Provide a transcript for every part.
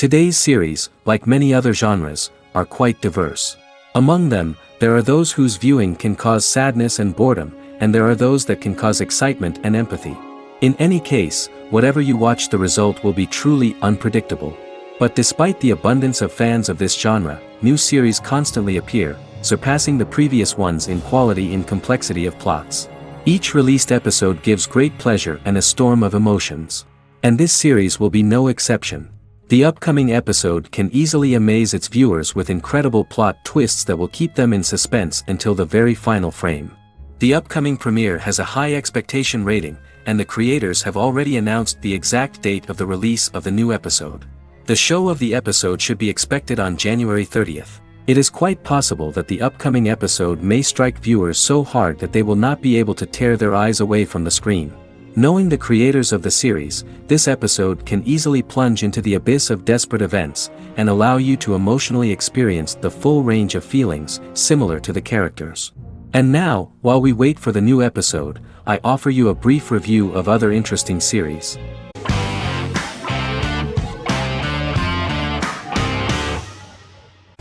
Today's series, like many other genres, are quite diverse. Among them, there are those whose viewing can cause sadness and boredom, and there are those that can cause excitement and empathy. In any case, whatever you watch, the result will be truly unpredictable. But despite the abundance of fans of this genre, new series constantly appear, surpassing the previous ones in quality and complexity of plots. Each released episode gives great pleasure and a storm of emotions. And this series will be no exception. The upcoming episode can easily amaze its viewers with incredible plot twists that will keep them in suspense until the very final frame. The upcoming premiere has a high expectation rating, and the creators have already announced the exact date of the release of the new episode. The show of the episode should be expected on January 30th. It is quite possible that the upcoming episode may strike viewers so hard that they will not be able to tear their eyes away from the screen. Knowing the creators of the series, this episode can easily plunge into the abyss of desperate events, and allow you to emotionally experience the full range of feelings, similar to the characters. And now, while we wait for the new episode, I offer you a brief review of other interesting series.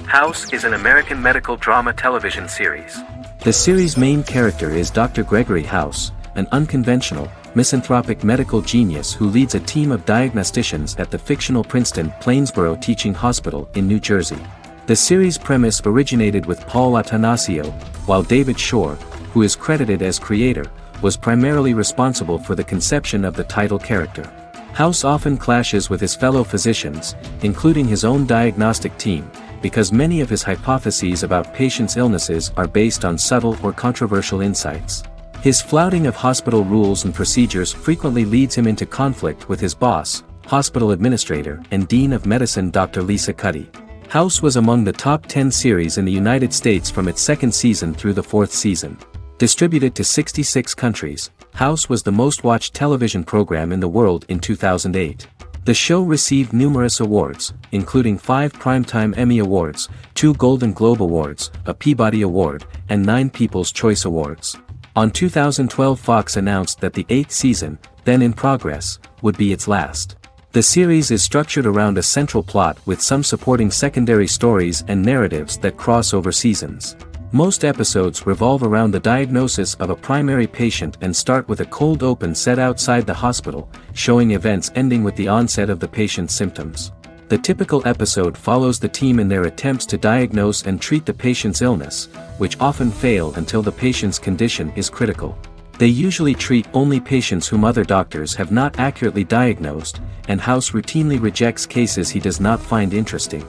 House is an American medical drama television series. The series' main character is Dr. Gregory House, an unconventional, misanthropic medical genius who leads a team of diagnosticians at the fictional Princeton Plainsboro Teaching Hospital in New Jersey. The series' premise originated with Paul Attanasio, while David Shore, who is credited as creator, was primarily responsible for the conception of the title character. House often clashes with his fellow physicians, including his own diagnostic team, because many of his hypotheses about patients' illnesses are based on subtle or controversial insights. His flouting of hospital rules and procedures frequently leads him into conflict with his boss, hospital administrator and dean of medicine Dr. Lisa Cuddy. House was among the top 10 series in the United States from its second season through the fourth season. Distributed to 66 countries, House was the most watched television program in the world in 2008. The show received numerous awards, including 5 Primetime Emmy Awards, 2 Golden Globe Awards, a Peabody Award, and 9 People's Choice Awards. On 2012, Fox announced that the 8th season, then in progress, would be its last. The series is structured around a central plot with some supporting secondary stories and narratives that cross over seasons. Most episodes revolve around the diagnosis of a primary patient and start with a cold open set outside the hospital, showing events ending with the onset of the patient's symptoms. The typical episode follows the team in their attempts to diagnose and treat the patient's illness, which often fail until the patient's condition is critical. They usually treat only patients whom other doctors have not accurately diagnosed, and House routinely rejects cases he does not find interesting.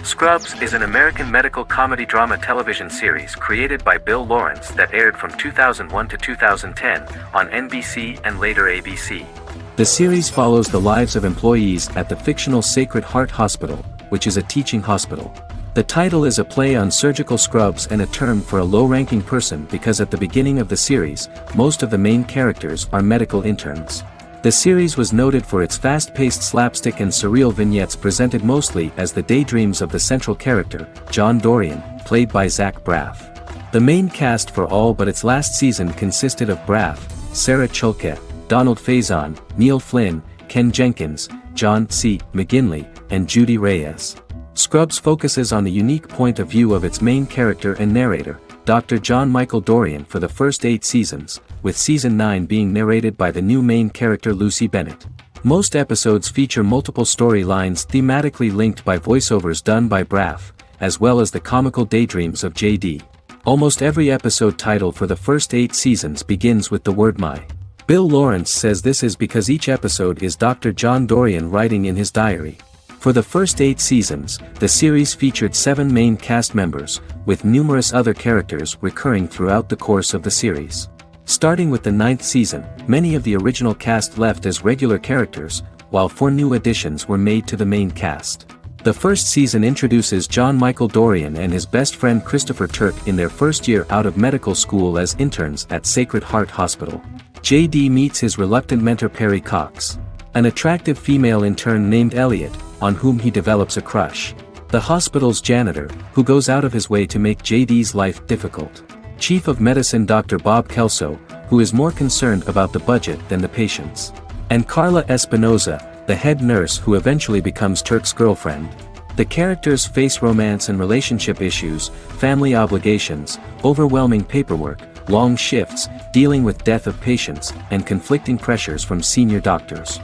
Scrubs is an American medical comedy drama television series created by Bill Lawrence that aired from 2001 to 2010 on NBC and later ABC. The series follows the lives of employees at the fictional Sacred Heart Hospital, which is a teaching hospital. The title is a play on surgical scrubs and a term for a low-ranking person because at the beginning of the series, most of the main characters are medical interns. The series was noted for its fast-paced slapstick and surreal vignettes presented mostly as the daydreams of the central character, John Dorian, played by Zach Braff. The main cast for all but its last season consisted of Braff, Sarah Chulke, Donald Faison, Neil Flynn, Ken Jenkins, John C. McGinley, and Judy Reyes. Scrubs focuses on the unique point of view of its main character and narrator, Dr. John Michael Dorian for the first 8 seasons, with season 9 being narrated by the new main character Lucy Bennett. Most episodes feature multiple storylines thematically linked by voiceovers done by Braff, as well as the comical daydreams of JD. Almost every episode title for the first 8 seasons begins with the word "my." Bill Lawrence says this is because each episode is Dr. John Dorian writing in his diary. For the first 8 seasons, the series featured 7 main cast members, with numerous other characters recurring throughout the course of the series. Starting with the 9th season, many of the original cast left as regular characters, while 4 new additions were made to the main cast. The first season introduces John Michael Dorian and his best friend Christopher Turk in their first year out of medical school as interns at Sacred Heart Hospital. JD meets his reluctant mentor Perry Cox, an attractive female intern named Elliot, on whom he develops a crush. The hospital's janitor, who goes out of his way to make JD's life difficult. Chief of Medicine Dr. Bob Kelso, who is more concerned about the budget than the patients. And Carla Espinoza, the head nurse who eventually becomes Turk's girlfriend. The characters face romance and relationship issues, family obligations, overwhelming paperwork, long shifts, dealing with death of patients, and conflicting pressures from senior doctors.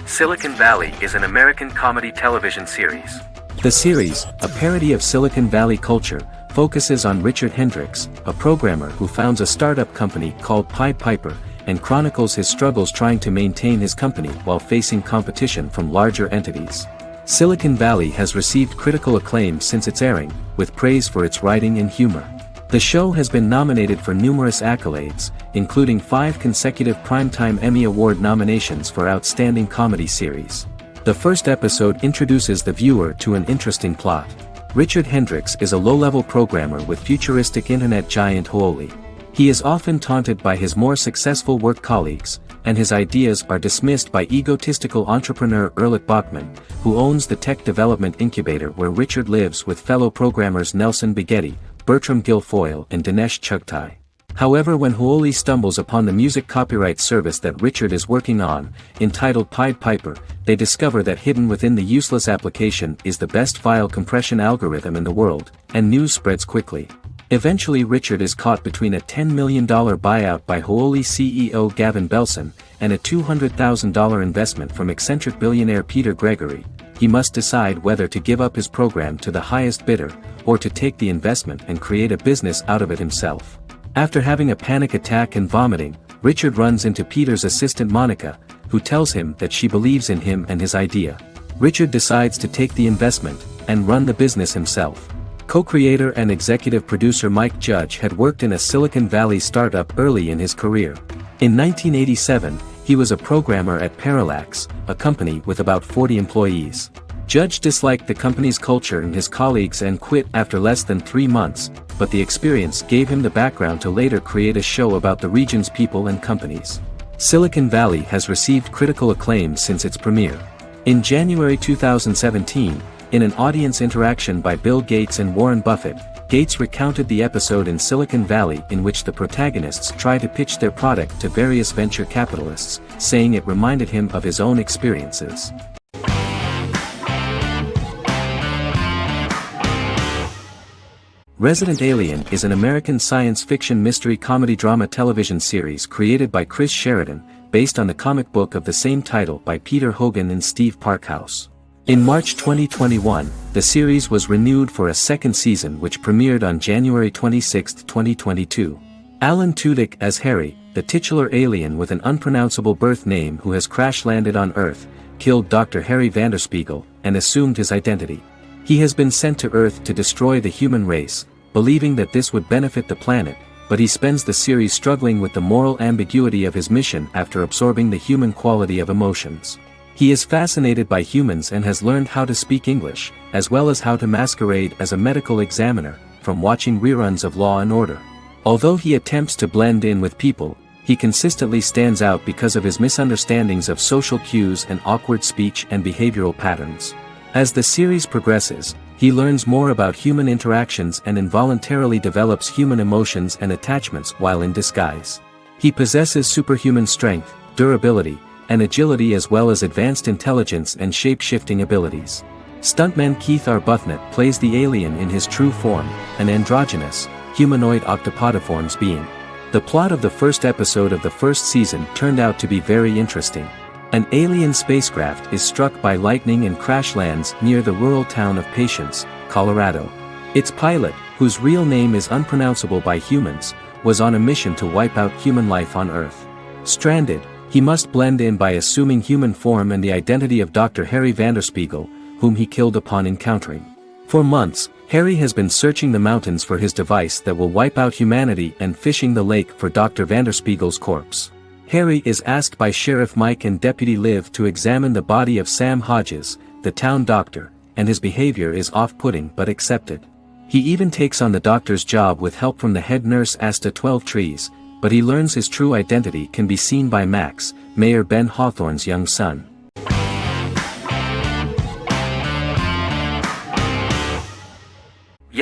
Silicon Valley is an American comedy television series. The series, a parody of Silicon Valley culture, focuses on Richard Hendricks, a programmer who founds a startup company called Pied Piper, and chronicles his struggles trying to maintain his company while facing competition from larger entities. Silicon Valley has received critical acclaim since its airing, with praise for its writing and humor. The show has been nominated for numerous accolades, including 5 consecutive Primetime Emmy Award nominations for Outstanding Comedy Series. The first episode introduces the viewer to an interesting plot. Richard Hendricks is a low-level programmer with futuristic internet giant Huawei. He is often taunted by his more successful work colleagues, and his ideas are dismissed by egotistical entrepreneur Erlich Bachman, who owns the tech development incubator where Richard lives with fellow programmers Nelson Bigetti, Bertram Guilfoyle and Dinesh Chugtai. However, when Huawei stumbles upon the music copyright service that Richard is working on, entitled Pied Piper, they discover that hidden within the useless application is the best file compression algorithm in the world, and news spreads quickly. Eventually Richard is caught between a $10 million buyout by Huawei CEO Gavin Belson, and a $200,000 investment from eccentric billionaire Peter Gregory. He must decide whether to give up his program to the highest bidder, or to take the investment and create a business out of it himself. After having a panic attack and vomiting, Richard runs into Peter's assistant Monica, who tells him that she believes in him and his idea. Richard decides to take the investment, and run the business himself. Co-creator and executive producer Mike Judge had worked in a Silicon Valley startup early in his career. In 1987, he was a programmer at Parallax, a company with about 40 employees. Judge disliked the company's culture and his colleagues and quit after less than 3 months, but the experience gave him the background to later create a show about the region's people and companies. Silicon Valley has received critical acclaim since its premiere. In January 2017, in an audience interaction by Bill Gates and Warren Buffett, Gates recounted the episode in Silicon Valley in which the protagonists try to pitch their product to various venture capitalists, saying it reminded him of his own experiences. Resident Alien is an American science fiction mystery comedy drama television series created by Chris Sheridan, based on the comic book of the same title by Peter Hogan and Steve Parkhouse. In March 2021, the series was renewed for a second season which premiered on January 26, 2022. Alan Tudyk as Harry, the titular alien with an unpronounceable birth name who has crash-landed on Earth, killed Dr. Harry Vanderspiegel, and assumed his identity. He has been sent to Earth to destroy the human race, believing that this would benefit the planet, but he spends the series struggling with the moral ambiguity of his mission after absorbing the human quality of emotions. He is fascinated by humans and has learned how to speak English, as well as how to masquerade as a medical examiner, from watching reruns of Law and Order. Although he attempts to blend in with people, he consistently stands out because of his misunderstandings of social cues and awkward speech and behavioral patterns. As the series progresses, he learns more about human interactions and involuntarily develops human emotions and attachments while in disguise. He possesses superhuman strength, durability, and agility as well as advanced intelligence and shape-shifting abilities. Stuntman Keith Arbuthnot plays the alien in his true form, an androgynous, humanoid octopodiforms being. The plot of the first episode of the first season turned out to be very interesting. An alien spacecraft is struck by lightning and crash lands near the rural town of Patience, Colorado. Its pilot, whose real name is unpronounceable by humans, was on a mission to wipe out human life on Earth. Stranded, he must blend in by assuming human form and the identity of Dr. Harry Vanderspiegel, whom he killed upon encountering. For months, Harry has been searching the mountains for his device that will wipe out humanity and fishing the lake for Dr. Vanderspiegel's corpse. Harry is asked by Sheriff Mike and Deputy Liv to examine the body of Sam Hodges, the town doctor, and his behavior is off-putting but accepted. He even takes on the doctor's job with help from the head nurse Asta 12 Trees, but he learns his true identity can be seen by Max, Mayor Ben Hawthorne's young son.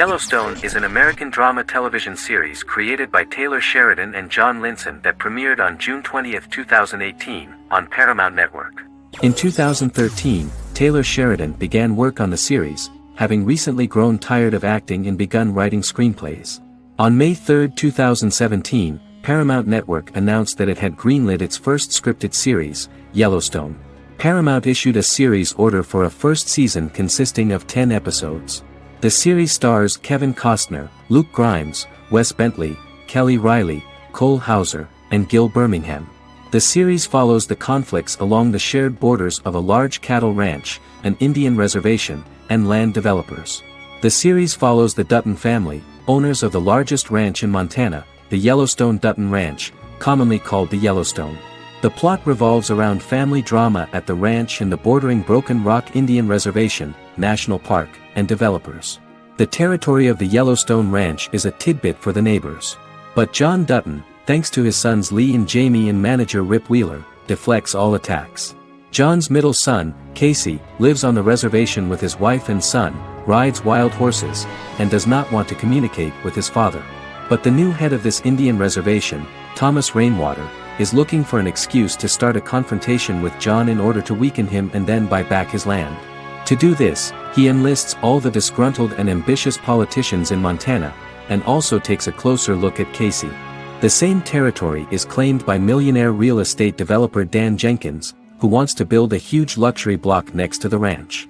Yellowstone is an American drama television series created by Taylor Sheridan and John Linson that premiered on June 20, 2018, on Paramount Network. In 2013, Taylor Sheridan began work on the series, having recently grown tired of acting and begun writing screenplays. On May 3, 2017, Paramount Network announced that it had greenlit its first scripted series, Yellowstone. Paramount issued a series order for a first season consisting of 10 episodes. The series stars Kevin Costner, Luke Grimes, Wes Bentley, Kelly Riley, Cole Hauser, and Gil Birmingham. The series follows the conflicts along the shared borders of a large cattle ranch, an Indian reservation, and land developers. The series follows the Dutton family, owners of the largest ranch in Montana, the Yellowstone Dutton Ranch, commonly called the Yellowstone. The plot revolves around family drama at the ranch and the bordering Broken Rock Indian Reservation, National Park, and developers. The territory of the Yellowstone Ranch is a tidbit for the neighbors. But John Dutton, thanks to his sons Lee and Jamie and manager Rip Wheeler, deflects all attacks. John's middle son, Casey, lives on the reservation with his wife and son, rides wild horses, and does not want to communicate with his father. But the new head of this Indian reservation, Thomas Rainwater, is looking for an excuse to start a confrontation with John in order to weaken him and then buy back his land. To do this, he enlists all the disgruntled and ambitious politicians in Montana, and also takes a closer look at Casey. The same territory is claimed by millionaire real estate developer Dan Jenkins, who wants to build a huge luxury block next to the ranch.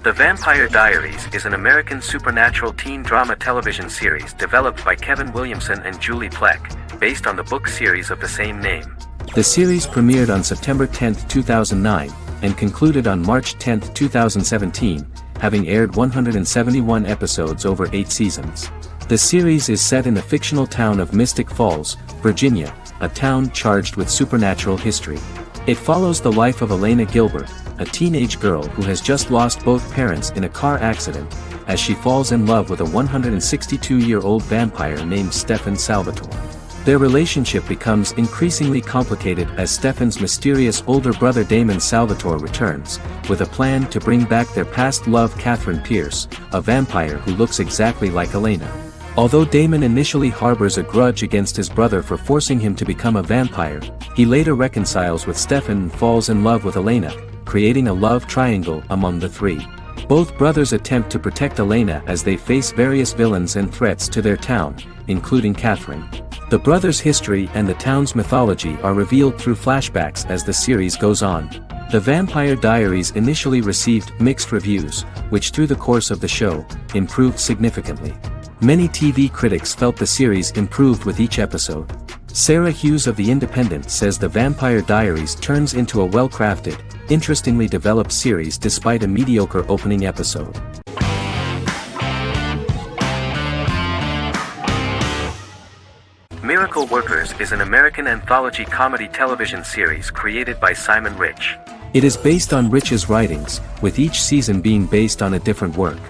The Vampire Diaries is an American supernatural teen drama television series developed by Kevin Williamson and Julie Plec, based on the book series of the same name. The series premiered on September 10, 2009, and concluded on March 10, 2017, having aired 171 episodes over 8 seasons. The series is set in the fictional town of Mystic Falls, Virginia, a town charged with supernatural history. It follows the life of Elena Gilbert, a teenage girl who has just lost both parents in a car accident, as she falls in love with a 162-year-old vampire named Stefan Salvatore. Their relationship becomes increasingly complicated as Stefan's mysterious older brother Damon Salvatore returns, with a plan to bring back their past love Catherine Pierce, a vampire who looks exactly like Elena. Although Damon initially harbors a grudge against his brother for forcing him to become a vampire, he later reconciles with Stefan and falls in love with Elena, creating a love triangle among the three. Both brothers attempt to protect Elena as they face various villains and threats to their town, including Catherine. The brothers' history and the town's mythology are revealed through flashbacks as the series goes on. The Vampire Diaries initially received mixed reviews, which through the course of the show, improved significantly. Many TV critics felt the series improved with each episode. Sarah Hughes of The Independent says The Vampire Diaries turns into a well-crafted, interestingly developed series despite a mediocre opening episode. Miracle Workers is an American anthology comedy television series created by Simon Rich. It is based on Rich's writings, with each season being based on a different work.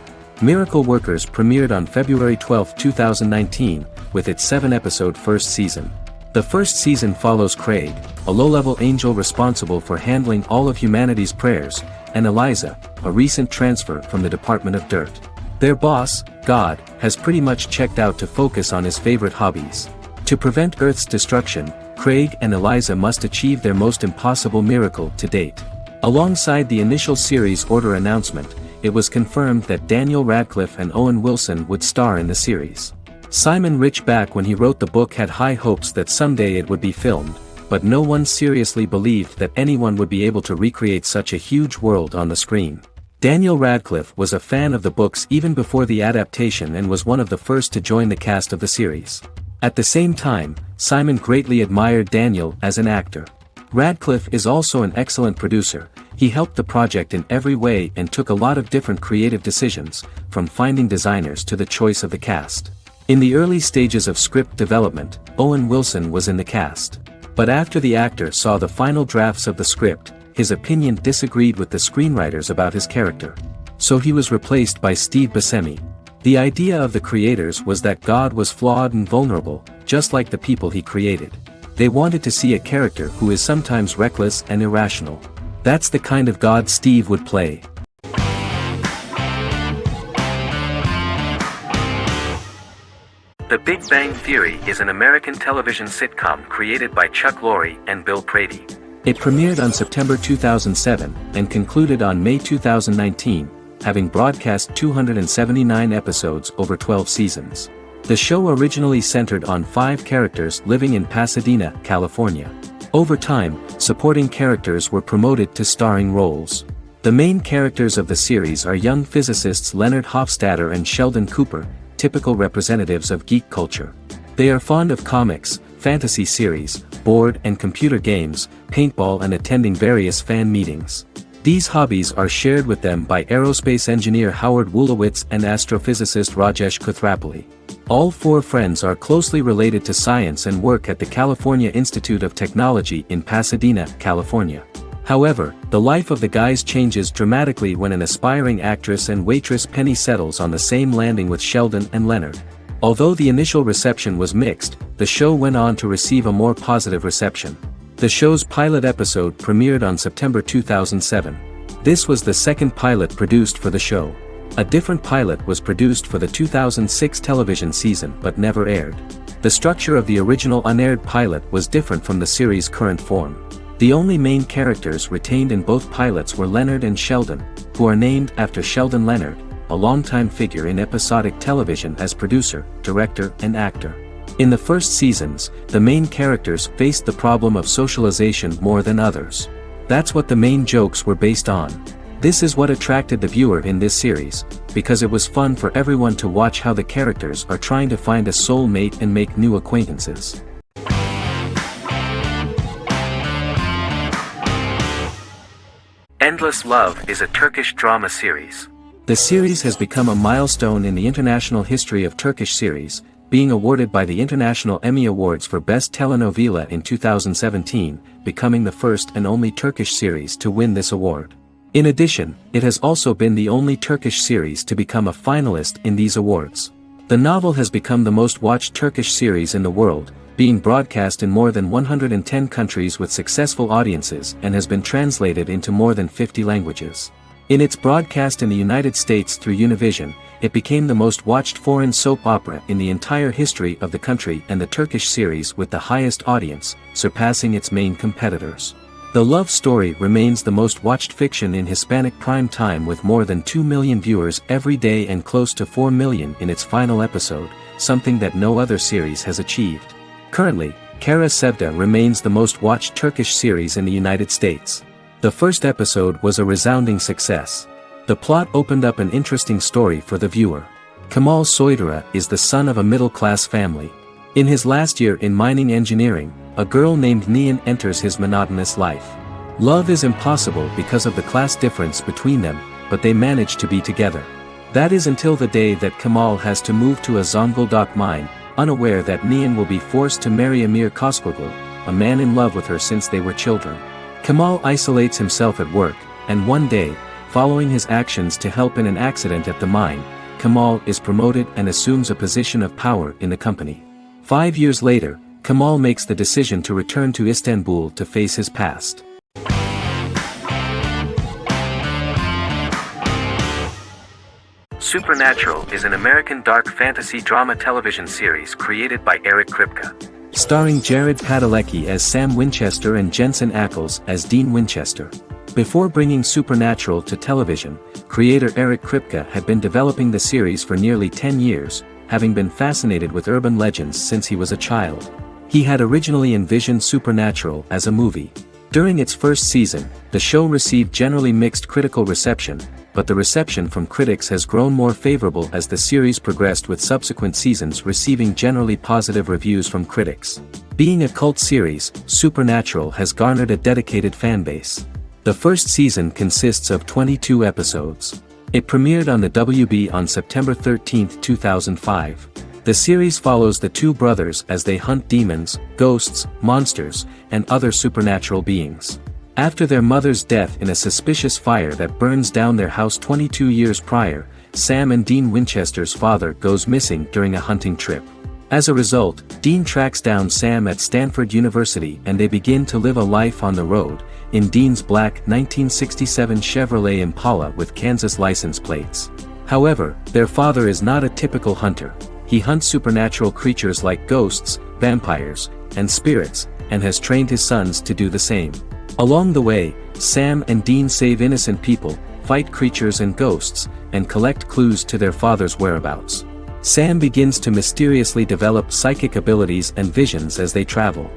Miracle Workers premiered on February 12, 2019, with its 7-episode first season. The first season follows Craig, a low-level angel responsible for handling all of humanity's prayers, and Eliza, a recent transfer from the Department of Dirt. Their boss, God, has pretty much checked out to focus on his favorite hobbies. To prevent Earth's destruction, Craig and Eliza must achieve their most impossible miracle to date. Alongside the initial series order announcement, it was confirmed that Daniel Radcliffe and Owen Wilson would star in the series. Simon Rich back when he wrote the book had high hopes that someday it would be filmed, but no one seriously believed that anyone would be able to recreate such a huge world on the screen. Daniel Radcliffe was a fan of the books even before the adaptation and was one of the first to join the cast of the series. At the same time, Simon greatly admired Daniel as an actor. Radcliffe is also an excellent producer. He helped the project in every way and took a lot of different creative decisions, from finding designers to the choice of the cast. In the early stages of script development, Owen Wilson was in the cast. But after the actor saw the final drafts of the script, his opinion disagreed with the screenwriters about his character. So he was replaced by Steve Buscemi. The idea of the creators was that God was flawed and vulnerable, just like the people he created. They wanted to see a character who is sometimes reckless and irrational. That's the kind of God Steve would play. The Big Bang Theory is an American television sitcom created by Chuck Lorre and Bill Prady. It premiered on September 2007 and concluded on May 2019, having broadcast 279 episodes over 12 seasons. The show originally centered on 5 characters living in Pasadena, California. Over time, supporting characters were promoted to starring roles. The main characters of the series are young physicists Leonard Hofstadter and Sheldon Cooper, typical representatives of geek culture. They are fond of comics, fantasy series, board and computer games, paintball and attending various fan meetings. These hobbies are shared with them by aerospace engineer Howard Wolowitz and astrophysicist Rajesh Kuthrapalli. All 4 friends are closely related to science and work at the California Institute of Technology in Pasadena, California. However, the life of the guys changes dramatically when an aspiring actress and waitress Penny settles on the same landing with Sheldon and Leonard. Although the initial reception was mixed, the show went on to receive a more positive reception. The show's pilot episode premiered on September 2007. This was the second pilot produced for the show. A different pilot was produced for the 2006 television season but never aired. The structure of the original unaired pilot was different from the series' current form. The only main characters retained in both pilots were Leonard and Sheldon, who are named after Sheldon Leonard, a longtime figure in episodic television as producer, director, and actor. In the first seasons, the main characters faced the problem of socialization more than others. That's what the main jokes were based on. This is what attracted the viewer in this series, because it was fun for everyone to watch how the characters are trying to find a soulmate and make new acquaintances. Endless Love is a Turkish drama series. The series has become a milestone in the international history of Turkish series, being awarded by the International Emmy Awards for Best Telenovela in 2017, becoming the first and only Turkish series to win this award. In addition, it has also been the only Turkish series to become a finalist in these awards. The novel has become the most watched Turkish series in the world, being broadcast in more than 110 countries with successful audiences and has been translated into more than 50 languages. In its broadcast in the United States through Univision, it became the most watched foreign soap opera in the entire history of the country and the Turkish series with the highest audience, surpassing its main competitors. The love story remains the most watched fiction in Hispanic prime time with more than 2 million viewers every day and close to 4 million in its final episode, something that no other series has achieved. Currently, Kara Sevda remains the most watched Turkish series in the United States. The first episode was a resounding success. The plot opened up an interesting story for the viewer. Kemal Soydura is the son of a middle-class family. In his last year in mining engineering, a girl named Nihan enters his monotonous life. Love is impossible because of the class difference between them, but they manage to be together. That is until the day that Kemal has to move to a Zonguldak mine, unaware that Nihan will be forced to marry Amir Koskoglu, a man in love with her since they were children. Kemal isolates himself at work, and one day, following his actions to help in an accident at the mine, Kemal is promoted and assumes a position of power in the company. 5 years later, Kemal makes the decision to return to Istanbul to face his past. Supernatural is an American dark fantasy drama television series created by Eric Kripke. Starring Jared Padalecki as Sam Winchester and Jensen Ackles as Dean Winchester. Before bringing Supernatural to television, creator Eric Kripke had been developing the series for nearly 10 years, having been fascinated with urban legends since he was a child. He had originally envisioned Supernatural as a movie. During its first season, the show received generally mixed critical reception, but the reception from critics has grown more favorable as the series progressed with subsequent seasons receiving generally positive reviews from critics. Being a cult series, Supernatural has garnered a dedicated fanbase. The first season consists of 22 episodes. It premiered on the WB on September 13, 2005. The series follows the two brothers as they hunt demons, ghosts, monsters, and other supernatural beings. After their mother's death in a suspicious fire that burns down their house 22 years prior, Sam and Dean Winchester's father goes missing during a hunting trip. As a result, Dean tracks down Sam at Stanford University and they begin to live a life on the road, in Dean's black 1967 Chevrolet Impala with Kansas license plates. However, their father is not a typical hunter. He hunts supernatural creatures like ghosts, vampires, and spirits, and has trained his sons to do the same. Along the way, Sam and Dean save innocent people, fight creatures and ghosts, and collect clues to their father's whereabouts. Sam begins to mysteriously develop psychic abilities and visions as they travel.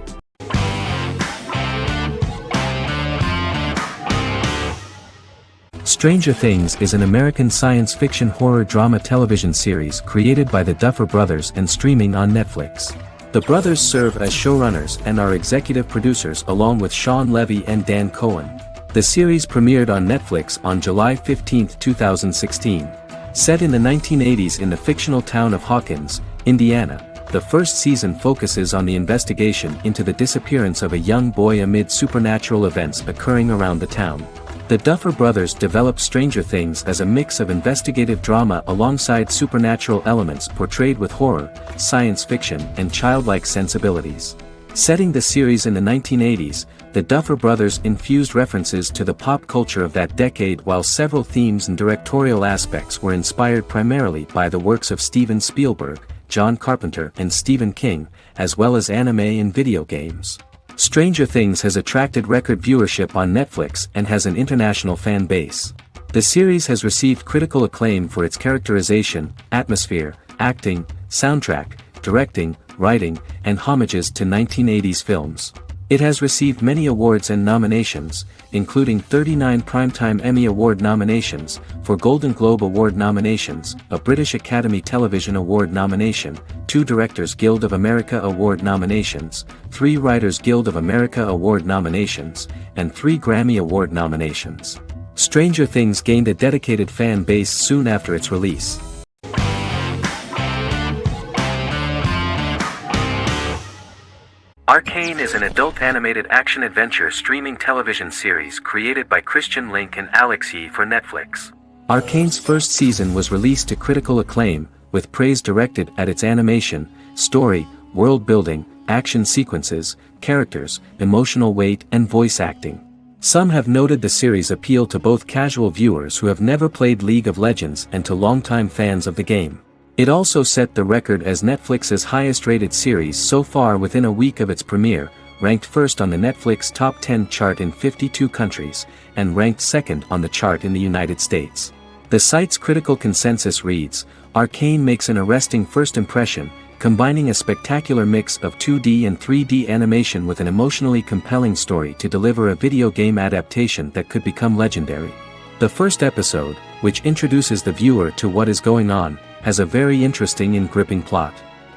Stranger Things is an American science fiction horror drama television series created by the Duffer Brothers and streaming on Netflix. The brothers serve as showrunners and are executive producers along with Sean Levy and Dan Cohen. The series premiered on Netflix on July 15, 2016. Set in the 1980s in the fictional town of Hawkins, Indiana, the first season focuses on the investigation into the disappearance of a young boy amid supernatural events occurring around the town. The Duffer Brothers developed Stranger Things as a mix of investigative drama alongside supernatural elements portrayed with horror, science fiction, and childlike sensibilities. Setting the series in the 1980s, the Duffer Brothers infused references to the pop culture of that decade while several themes and directorial aspects were inspired primarily by the works of Steven Spielberg, John Carpenter and Stephen King, as well as anime and video games. Stranger Things has attracted record viewership on Netflix and has an international fan base. The series has received critical acclaim for its characterization, atmosphere, acting, soundtrack, directing, writing, and homages to 1980s films. It has received many awards and nominations, including 39 Primetime Emmy Award nominations, 4 Golden Globe Award nominations, a British Academy Television Award nomination, 2 Directors Guild of America Award nominations, 3 Writers Guild of America Award nominations, and 3 Grammy Award nominations. Stranger Things gained a dedicated fan base soon after its release. Arcane is an adult animated action-adventure streaming television series created by Christian Link and Alex Yee for Netflix. Arcane's first season was released to critical acclaim, with praise directed at its animation, story, world-building, action sequences, characters, emotional weight and voice acting. Some have noted the series' appeal to both casual viewers who have never played League of Legends and to longtime fans of the game. It also set the record as Netflix's highest-rated series so far within a week of its premiere, ranked first on the Netflix Top 10 chart in 52 countries, and ranked second on the chart in the United States. The site's critical consensus reads, "Arcane makes an arresting first impression, combining a spectacular mix of 2D and 3D animation with an emotionally compelling story to deliver a video game adaptation that could become legendary." The first episode, which introduces the viewer to what is going on, has a very interesting and gripping plot.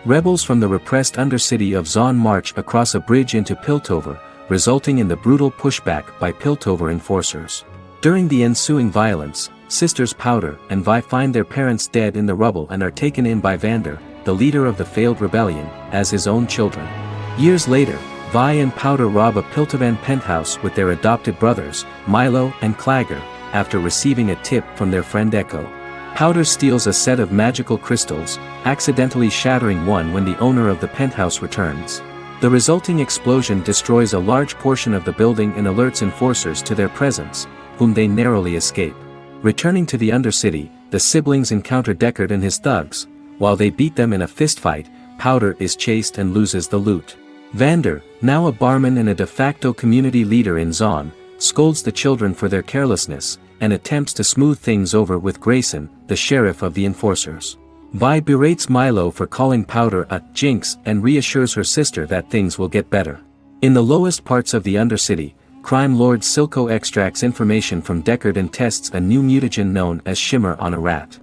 Rebels from the repressed undercity of Zon march across a bridge into Piltover, resulting in the brutal pushback by Piltover enforcers. During the ensuing violence, sisters Powder and Vi find their parents dead in the rubble and are taken in by Vander, the leader of the failed rebellion, as his own children. Years later, Vi and Powder rob a Piltovan penthouse with their adopted brothers, Milo and Clagger, after receiving a tip from their friend Echo. Powder steals a set of magical crystals, accidentally shattering one when the owner of the penthouse returns. The resulting explosion destroys a large portion of the building and alerts enforcers to their presence, whom they narrowly escape. Returning to the Undercity, the siblings encounter Deckard and his thugs. While they beat them in a fistfight, Powder is chased and loses the loot. Vander, now a barman and a de facto community leader in Zon, scolds the children for their carelessness, and attempts to smooth things over with Grayson, the sheriff of the enforcers. Vi berates Milo for calling Powder a jinx and reassures her sister that things will get better. In the lowest parts of the Undercity, crime lord Silco extracts information from Deckard and tests a new mutagen known as Shimmer on a rat.